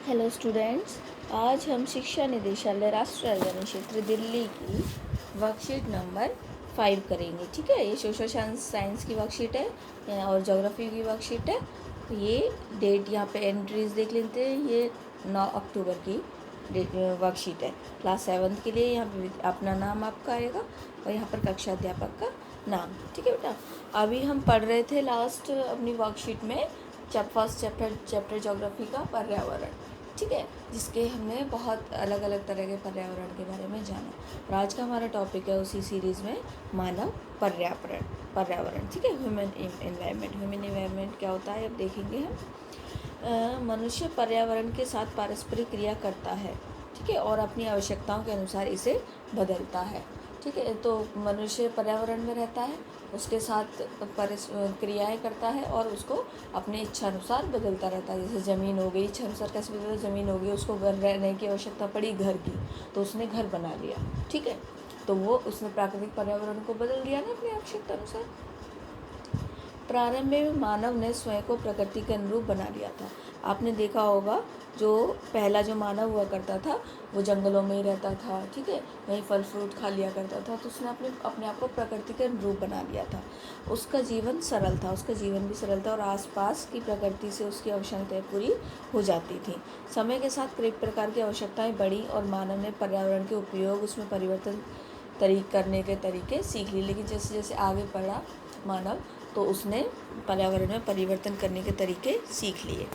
Hello students, आज हम शिक्षा निदेशालय राष्ट्रीय राजधानी क्षेत्र दिल्ली की वर्कशीट नंबर 5 करेंगे। ठीक है, ये सोशल साइंस की वर्कशीट है और ज्योग्राफी की वर्कशीट है। ये डेट यहाँ पे एंट्रीज देख लेते हैं। ये 9 अक्टूबर की वर्कशीट है। क्लास 7 के लिए यहाँ पे अपना नाम आपका आएगा और यहाँ पर कक्षा अध्यापक का नाम। ठीक है बेटा, अभी हम पढ़ रहे थे लास्ट अपनी वर्कशीट में फर्स्ट चैप्टर ज्योग्राफी का पर्यावरण। ठीक है, जिसके हमने बहुत अलग अलग तरह के पर्यावरण के बारे में जाना। और आज का हमारा टॉपिक है उसी सीरीज़ में मानव पर्यावरण। ठीक है, ह्यूमन इन्वायरमेंट क्या होता है अब देखेंगे हम। मनुष्य पर्यावरण के साथ पारस्परिक क्रिया करता है। ठीक है, और अपनी आवश्यकताओं के अनुसार इसे बदलता है। ठीक है, तो मनुष्य पर्यावरण में रहता है, उसके साथ क्रियाएँ करता है और उसको अपने इच्छा अनुसार बदलता रहता है। जैसे ज़मीन हो गई, इच्छा अनुसार कैसे बदलता, ज़मीन हो गई, उसको घर रहने की आवश्यकता पड़ी घर की, तो उसने घर बना लिया। ठीक है, तो वो उसने प्राकृतिक पर्यावरण को बदल दिया ना अपनी आवश्यकता अनुसार। प्रारंभ में मानव ने स्वयं को प्रकृति के अनुरूप बना लिया था। आपने देखा होगा जो पहला जो मानव हुआ करता था वो जंगलों में ही रहता था। ठीक है, वहीं फल फ्रूट खा लिया करता था, तो उसने अपने आप को प्रकृति के अनुरूप बना लिया था। उसका जीवन सरल था, उसका जीवन भी सरल था और आसपास की प्रकृति से उसकी आवश्यकताएं पूरी हो जाती थी। समय के साथ कई प्रकार की आवश्यकताएं बढ़ी और मानव ने पर्यावरण के उपयोग, उसमें परिवर्तन करने के तरीके सीख लिए। लेकिन जैसे जैसे आगे बढ़ा मानव, तो उसने पर्यावरण में परिवर्तन करने के तरीके सीख लिए।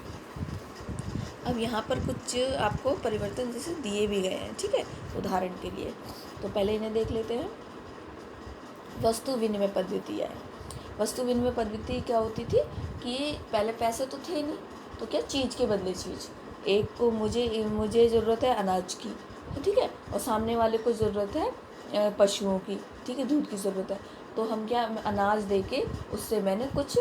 अब यहाँ पर कुछ आपको परिवर्तन जैसे दिए भी गए हैं। ठीक है, उदाहरण के लिए तो पहले इन्हें देख लेते हैं। वस्तु विनिमय पद्धति है। वस्तु विनिमय पद्धति क्या होती थी कि पहले पैसे तो थे नहीं, तो क्या चीज़ के बदले चीज़। एक को मुझे ज़रूरत है अनाज की, तो ठीक है, और सामने वाले को ज़रूरत है पशुओं की। ठीक है, दूध की ज़रूरत है, तो हम क्या अनाज दे के उससे मैंने कुछ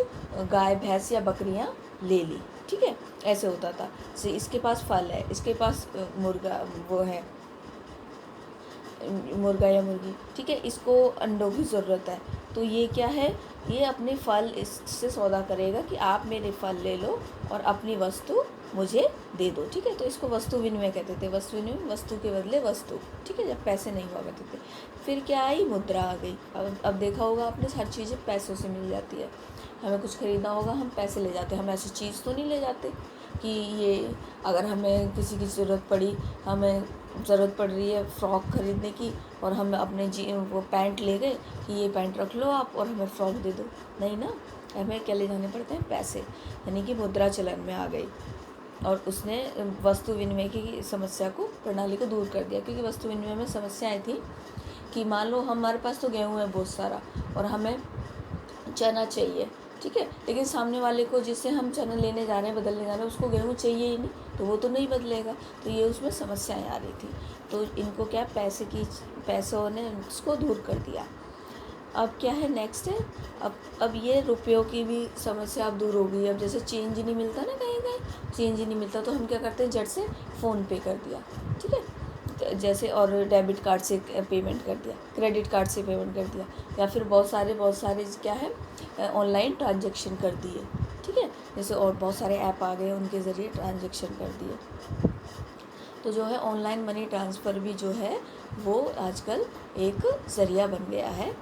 गाय भैंस या बकरियां ले ली। ठीक है, ऐसे होता था। इसके पास फल है, इसके पास मुर्गा मुर्गा या मुर्गी। ठीक है, इसको अंडों की ज़रूरत है, तो ये क्या है, ये अपने फल इससे सौदा करेगा कि आप मेरे फल ले लो और अपनी वस्तु मुझे दे दो। ठीक है, तो इसको वस्तु विनिमय कहते थे। वस्तु विनिमय, वस्तु के बदले वस्तु। ठीक है, जब पैसे नहीं हुआ करते थे। फिर क्या आई, मुद्रा आ गई। अब देखा होगा आपने, हर चीज़ें पैसों से मिल जाती है। हमें कुछ ख़रीदना होगा, हम पैसे ले जाते हैं, हम ऐसी चीज़ तो नहीं ले जाते कि ये अगर हमें किसी की ज़रूरत पड़ी, हमें ज़रूरत पड़ रही है फ़्रॉक ख़रीदने की और हम अपने वो पैंट ले गए कि ये पैंट रख लो आप और हमें फ़्रॉक दे दो। नहीं ना, हमें क्या ले जाने पड़ते हैं, पैसे। यानी कि मुद्रा चलन में आ गई और उसने वस्तु विनिमय की समस्या को, प्रणाली को दूर कर दिया। क्योंकि वस्तु विनिमय में समस्याएं थी कि मान लो हमारे पास तो गेहूँ है बहुत सारा और हमें चना चाहिए। ठीक है, लेकिन सामने वाले को जिससे हम चना लेने जा रहे हैं, बदलने जा रहे हैं, उसको गेहूँ चाहिए ही नहीं, तो वो तो नहीं बदलेगा। तो ये उसमें समस्याएं आ रही थी। तो इनको क्या, पैसों ने उसको दूर कर दिया। अब क्या है, नेक्स्ट है, अब ये रुपयों की भी समस्या अब दूर हो गई। अब जैसे चेंज नहीं मिलता ना, कहीं कहीं चेंज नहीं मिलता, तो हम क्या करते हैं, झट से फ़ोन पे कर दिया। ठीक है, जैसे और डेबिट कार्ड से पेमेंट कर दिया, क्रेडिट कार्ड से पेमेंट कर दिया, या फिर बहुत सारे क्या है, ऑनलाइन ट्रांजैक्शन कर दिए। ठीक है, जैसे और बहुत सारे ऐप आ गए, उनके ज़रिए ट्रांजैक्शन कर दिए। तो जो है ऑनलाइन मनी ट्रांसफ़र भी जो है वो आजकल एक ज़रिया बन गया है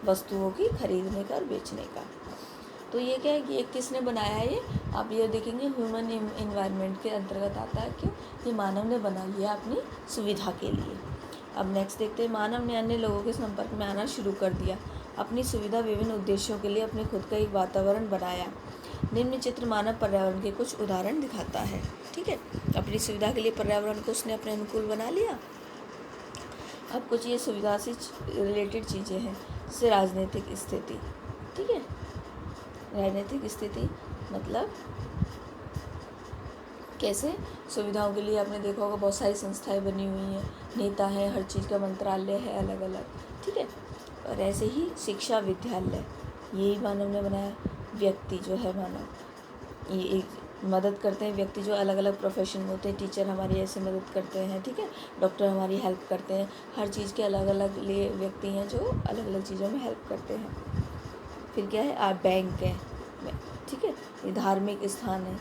वस्तुओं की खरीदने का और बेचने का। तो ये क्या है कि ये किसने बनाया है, ये आप ये देखेंगे ह्यूमन इन्वायरमेंट के अंतर्गत आता है। क्यों, ये मानव ने बना लिया अपनी सुविधा के लिए। अब नेक्स्ट देखते हैं, मानव ने अन्य लोगों के संपर्क में आना शुरू कर दिया। अपनी सुविधा विभिन्न उद्देश्यों के लिए अपने खुद का एक वातावरण बनाया। निम्न चित्र मानव पर्यावरण के कुछ उदाहरण दिखाता है। ठीक है, अपनी सुविधा के लिए पर्यावरण को उसने अपने अनुकूल बना लिया। अब कुछ ये सुविधा से रिलेटेड चीज़ें हैं, जैसे राजनीतिक स्थिति। ठीक है, राजनीतिक स्थिति मतलब कैसे, सुविधाओं के लिए आपने देखा होगा बहुत सारी संस्थाएं बनी हुई हैं, नेता हैं, हर चीज़ का मंत्रालय है अलग अलग। ठीक है, और ऐसे ही शिक्षा विद्यालय यही मानव ने बनाया। व्यक्ति जो है मानव, ये एक मदद करते हैं, व्यक्ति जो अलग अलग प्रोफेशन में होते हैं, टीचर हमारी ऐसे मदद करते हैं। ठीक है, डॉक्टर हमारी हेल्प करते हैं, हर चीज़ के अलग अलग लिए व्यक्ति हैं जो अलग अलग चीज़ों में हेल्प करते हैं। फिर क्या है, बैंक है। ठीक है, ये धार्मिक स्थान है,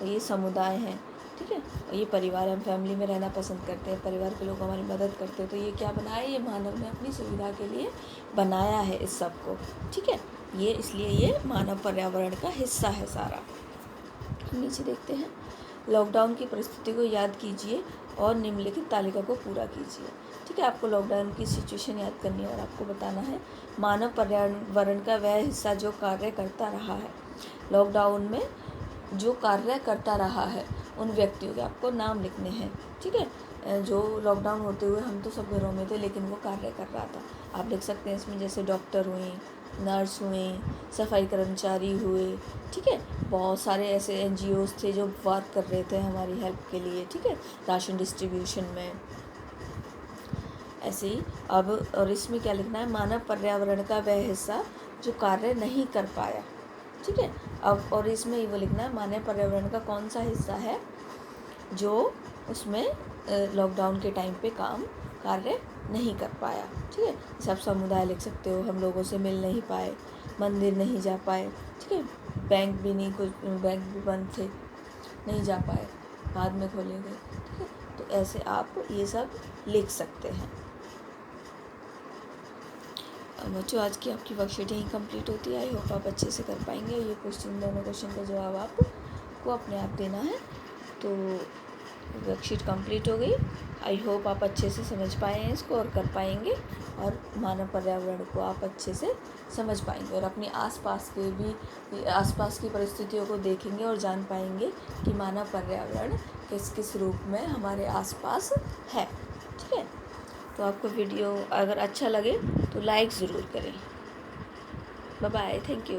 और ये समुदाय हैं, ठीक है। और ये परिवार, हम फैमिली में रहना पसंद करते हैं, परिवार के लोग हमारी मदद करते हैं, तो ये क्या बनाया, ये मानव ने अपनी सुविधा के लिए बनाया है इस सब को, ठीक है। ये इसलिए ये मानव पर्यावरण का हिस्सा है सारा। नीचे देखते हैं, लॉकडाउन की परिस्थिति को याद कीजिए और निम्नलिखित तालिका को पूरा कीजिए, ठीक है। आपको लॉकडाउन की सिचुएशन याद करनी है और आपको बताना है मानव पर्यावरण का वह हिस्सा जो कार्य करता रहा है। लॉकडाउन में जो कार्य करता रहा है उन व्यक्तियों के आपको नाम लिखने हैं, ठीक है। जो लॉकडाउन होते हुए हम तो सब घरों में थे, लेकिन वो कार्य कर रहा था, आप लिख सकते हैं इसमें, जैसे डॉक्टर हुए, नर्स हुए, सफाई कर्मचारी हुए, ठीक है। बहुत सारे ऐसे NGOs थे जो वर्क कर रहे थे हमारी हेल्प के लिए, ठीक है, राशन डिस्ट्रीब्यूशन में। ऐसे ही अब, और इसमें क्या लिखना है, मानव पर्यावरण का वह हिस्सा जो कार्य नहीं कर पाया, ठीक है। अब और इसमें ये वो लिखना है, मानव पर्यावरण का कौन सा हिस्सा है जो उसमें लॉकडाउन के टाइम पे कार्य नहीं कर पाया, ठीक है। सब समुदाय लिख सकते हो, हम लोगों से मिल नहीं पाए, मंदिर नहीं जा पाए, ठीक है, बैंक भी नहीं, कुछ बैंक भी बंद थे, नहीं जा पाए, बाद में खोले गए, ठीक है। तो ऐसे आप ये सब लिख सकते हैं। बच्चों, आज की आपकी वर्कशीट यहीं कंप्लीट होती है। आई होप आप अच्छे से कर पाएंगे। ये दोनों क्वेश्चन का जवाब आपको अपने आप देना है। तो वर्कशीट कंप्लीट हो गई। आई होप आप अच्छे से समझ पाए हैं इसको और कर पाएंगे, और मानव पर्यावरण को आप अच्छे से समझ पाएंगे, और अपने आसपास की परिस्थितियों को देखेंगे और जान पाएंगे कि मानव पर्यावरण किस किस रूप में हमारे आसपास है, ठीक है। तो आपको वीडियो अगर अच्छा लगे तो लाइक ज़रूर करें। Bye bye, thank you.